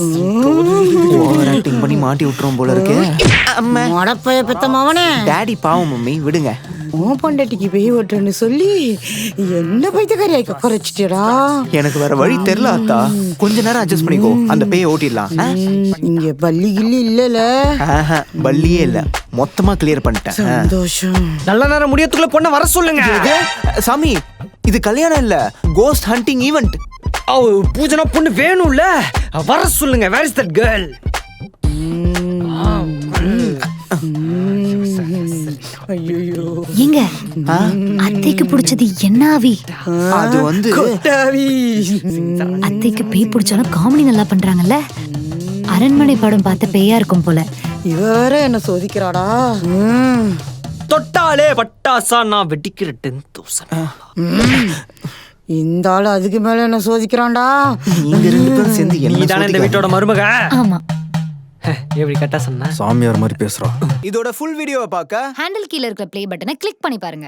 Over acting பண்ணி மாட்டி விட்டுரும் போல இருக்கு. மடப்பைய பெத்த மவனே, டாடி பாவம் மம்மி, விடுங்க. உன் பொண்டாட்டிக்கு பேய் ஓட்டுன்னு சொல்லி என்ன பைத்தியக்காரியாய் குறைச்சிட்டியடா. எனக்கு வேற வழி தெரியல அத்தா. கொஞ்ச நேரம் அட்ஜஸ்ட் பண்ணிக்கோ, அந்த பேயை ஓட்டிடலாம். இங்க பள்ளி கிள்ளி இல்லல. பள்ளியே இல்ல, மொத்தமா கிளியர் பண்ணிட்டேன். சந்தோஷம். நல்ல நேரம் முடியத்துக்குள்ள பொண்ணை வர சொல்லுங்க. சாமி, இது கல்யாணம் இல்ல, கோஸ்ட் ஹண்டிங் ஈவென்ட். பூஜனா பொண்ணு வேணும்ல, வர சொல்லுங்க. Where is that girl? ஐயோ, எங்க அத்தைக்கு பிடிச்சது என்ன ஆவி? அது வந்து அத்தைக்கு பேய் பிடிச்சாலும் காமெடி நல்லா பண்றாங்கல்ல. அரண்மனை படம் பார்த்த பேயா இருக்கும் போல. இவ வேற என்ன சோதிக்கிறாடா. தொட்டாலே பட்டாசா நான் வெடிக்கிற 10,000. இந்த ஆளு அதுக்கு மேல என்ன சோதிக்கிறான்டா. நீங்க ரெண்டு பேரும் சேர்ந்து நீ தானே இந்த வீட்டோட மருமக? ஆமா. எப்படி கரெக்டா சொன்ன? சாமியார் மாதிரி பேசுறா. இதோட ஃபுல் வீடியோவை பார்க்க ஹேண்டில் கீழ இருக்கிற ப்ளே பட்டனை கிளிக் பண்ணி பாருங்க.